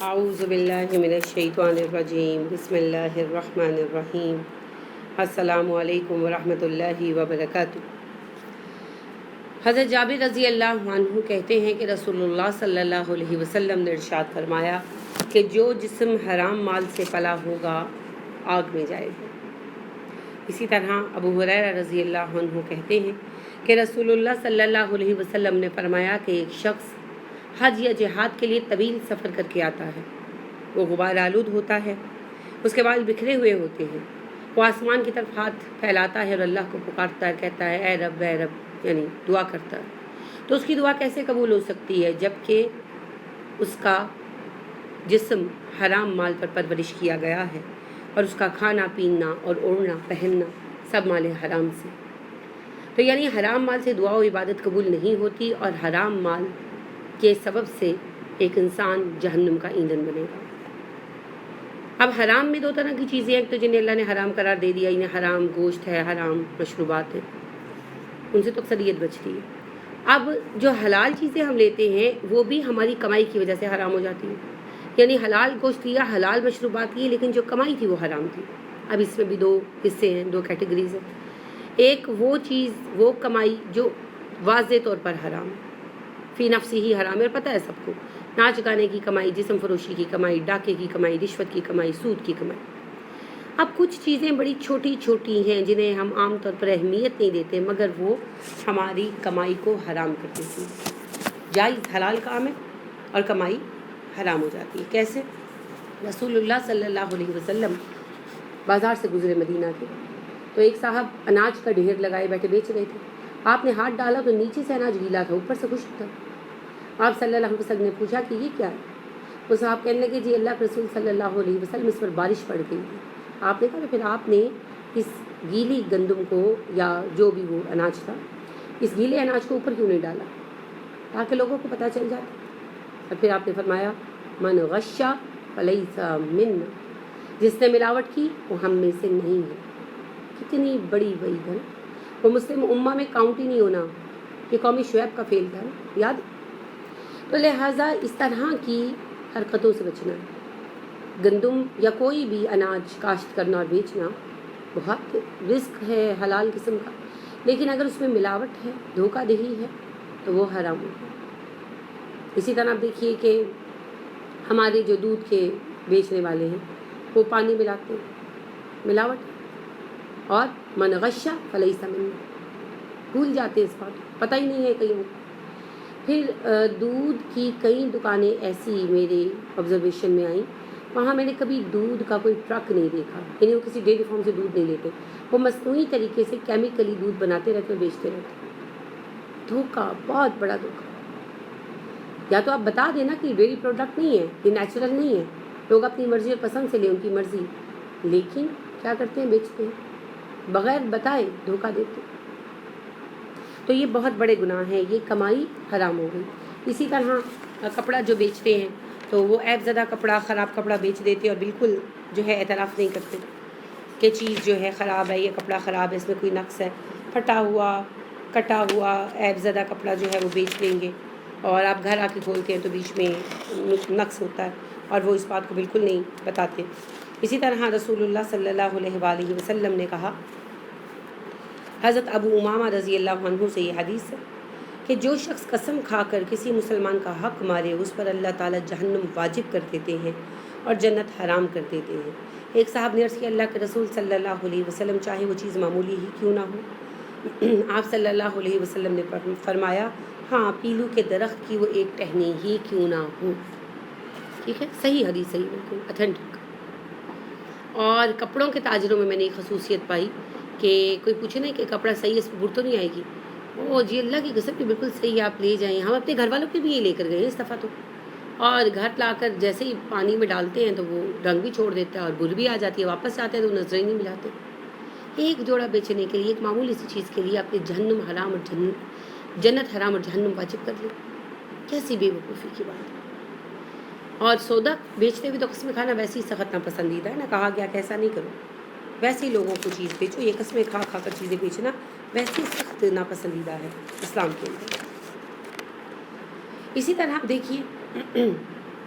اعوذ باللہ من الشیطان الرجیم بسم اللہ الرحمن الرحیم السلام علیکم ورحمۃ اللہ وبرکاتہ۔ حضرت جابر رضی اللہ عنہ کہتے ہیں کہ رسول اللہ صلی اللہ علیہ وسلم نے ارشاد فرمایا کہ جو جسم حرام مال سے پلا ہوگا آگ میں جائے گا۔ اسی طرح ابو ہریرہ رضی اللہ عنہ کہتے ہیں کہ رسول اللہ صلی اللہ علیہ وسلم نے فرمایا کہ ایک شخص حج یا جہاد کے لیے طویل سفر کر کے آتا ہے، وہ غبار آلود ہوتا ہے، اس کے بال بکھرے ہوئے ہوتے ہیں، وہ آسمان کی طرف ہاتھ پھیلاتا ہے اور اللہ کو پکارتا ہے، کہتا ہے اے رب یعنی دعا کرتا ہے۔ تو اس کی دعا کیسے قبول ہو سکتی ہے جب کہ اس کا جسم حرام مال پر پرورش کیا گیا ہے اور اس کا کھانا پینا اور اوڑھنا پہننا سب مال حرام سے؟ تو یعنی حرام مال سے دعا و عبادت قبول نہیں ہوتی، اور حرام مال کے سبب سے ایک انسان جہنم کا ایندھن بنے گا۔ اب حرام میں دو طرح کی چیزیں ہیں، تو جنہیں اللہ نے حرام قرار دے دیا، انہیں حرام گوشت ہے، حرام مشروبات ہیں، ان سے تو اکثریت بچتی ہے۔ اب جو حلال چیزیں ہم لیتے ہیں وہ بھی ہماری کمائی کی وجہ سے حرام ہو جاتی ہیں، یعنی حلال گوشت لیا، حلال مشروبات لیے، لیکن جو کمائی تھی وہ حرام تھی۔ اب اس میں بھی دو حصے ہیں، دو کیٹیگریز ہیں۔ ایک وہ چیز، وہ کمائی جو واضح طور پر حرام ہے، فی نفسی ہی حرام ہے اور پتہ ہے سب کو، ناچ گانے کی کمائی، جسم فروشی کی کمائی، ڈاکے کی کمائی، رشوت کی کمائی، سود کی کمائی۔ اب کچھ چیزیں بڑی چھوٹی چھوٹی ہیں جنہیں ہم عام طور پر اہمیت نہیں دیتے، مگر وہ ہماری کمائی کو حرام کر دیتی ہیں۔ جائز حلال کام ہے اور کمائی حرام ہو جاتی ہے۔ کیسے؟ رسول اللہ صلی اللہ علیہ وسلم بازار سے گزرے مدینہ کے، تو ایک صاحب اناج کا ڈھیر لگائے بیٹھے بیچ رہے تھے۔ آپ نے ہاتھ ڈالا تو نیچے سے اناج گیلا تھا، اوپر سے خشک تھا۔ آپ صلی اللہ علیہ وسلم نے پوچھا کہ یہ کیا ہے؟ وہ صاحب کہنے لگے جی اللہ کے رسول صلی اللہ علیہ وسلم اس پر بارش پڑ گئی تھی۔ آپ نے کہا پھر آپ نے اس گیلی گندم کو یا جو بھی وہ اناج تھا، اس گیلے اناج کو اوپر کیوں نہیں ڈالا تاکہ لوگوں کو پتہ چل جائے؟ اور پھر آپ نے فرمایا من غش فلیس منا، جس نے ملاوٹ کی وہ ہم میں سے نہیں ہے۔ کتنی بڑی وعید ہے، وہ مسلم امہ میں کاؤنٹ ہی نہیں ہونا، کہ قوم شعیب کا فعل تھا، یاد؟ تو لہٰذا اس طرح کی حرکتوں سے بچنا ہے۔ گندم یا کوئی بھی اناج کاشت کرنا اور بیچنا بہت رزق ہے حلال قسم کا، لیکن اگر اس میں ملاوٹ ہے، دھوکہ دہی ہے، تو وہ حرام ہوگا۔ اسی طرح آپ دیکھیے کہ ہمارے جو دودھ کے بیچنے والے ہیں وہ پانی ملاتے ہیں، ملاوٹ ہے، اور من غش فلیس منا، بھول جاتے ہیں اس بات کو، پتہ ہی نہیں ہے کہیں۔ پھر دودھ کی کئی دکانیں ایسی میرے آبزرویشن میں آئیں، وہاں میں نے کبھی دودھ کا کوئی ٹرک نہیں دیکھا، یعنی وہ کسی ڈیری فارم سے دودھ نہیں لیتے، وہ مصنوعی طریقے سے کیمیکلی دودھ بناتے رہتے اور بیچتے رہتے۔ دھوکہ، بہت بڑا دھوکہ۔ یا تو آپ بتا دینا کہ ڈیری پروڈکٹ نہیں ہے، یہ نیچرل نہیں ہے، لوگ اپنی مرضی اور پسند سے لیں، ان کی مرضی، لیکن کیا کرتے ہیں؟ بیچتے ہیں بغیر بتائے، دھوکہ دیتے ہیں۔ تو یہ بہت بڑے گناہ ہیں، یہ کمائی حرام ہو گئی۔ اسی طرح کپڑا جو بیچتے ہیں تو وہ عیب زدہ کپڑا، خراب کپڑا بیچ دیتے اور بالکل جو ہے اعتراف نہیں کرتے کہ چیز جو ہے خراب ہے، یہ کپڑا خراب ہے، اس میں کوئی نقص ہے۔ پھٹا ہوا، کٹا ہوا، عیب زدہ کپڑا جو ہے وہ بیچ لیں گے، اور آپ گھر آ کے کھولتے ہیں تو بیچ میں نقص ہوتا ہے اور وہ اس بات کو بالکل نہیں بتاتے۔ اسی طرح رسول اللہ صلی اللہ علیہ وآلہ وسلم نے کہا، حضرت ابو امامہ رضی اللہ عنہ سے یہ حدیث ہے کہ جو شخص قسم کھا کر کسی مسلمان کا حق مارے، اس پر اللہ تعالیٰ جہنم واجب کر دیتے ہیں اور جنت حرام کر دیتے ہیں۔ ایک صاحب نے عرض کیا اللہ کے رسول صلی اللہ علیہ وسلم چاہے وہ چیز معمولی ہی کیوں نہ ہو؟ آپ صلی اللہ علیہ وسلم نے فرمایا ہاں، پیلو کے درخت کی وہ ایک ٹہنی ہی کیوں نہ ہو۔ ٹھیک ہے، صحیح حدیث، صحیح، بالکل اتھینٹک۔ اور کپڑوں کے تاجروں میں نے ایک خصوصیت پائی کہ کوئی پوچھے نا کہ کپڑا صحیح ہے، اس پہ بر تو نہیں آئے گی، او جی اللہ کی قسم کی بالکل صحیح ہے، آپ لے جائیں۔ ہم اپنے گھر والوں کے بھی یہ لے کر گئے ہیں اس دفعہ تو، اور گھر لا کر جیسے ہی پانی میں ڈالتے ہیں تو وہ رنگ بھی چھوڑ دیتا ہے اور بر بھی آ جاتی ہے، واپس آتے ہیں تو نظر ہی نہیں ملاتے۔ ایک جوڑا بیچنے کے لیے، ایک معمولی سی چیز کے لیے آپ نے جہنم حرام اور جنت حرام اور جہنم واجب کر لی، کیسی بے وقوفی کی بات ہے۔ اور سودا بیچتے ہوئے تو قسم کھانا ویسے ہی سخت ناپسندیدہ ہے نا، کہا گیا کہ ایسا نہیں کرو، ویسے ہی لوگوں کو چیز بیچو، یہ قسمیں کھا کھا کر چیزیں بیچنا ویسے سخت ناپسندیدہ ہے اسلام کے اندر۔ اسی طرح آپ دیکھیے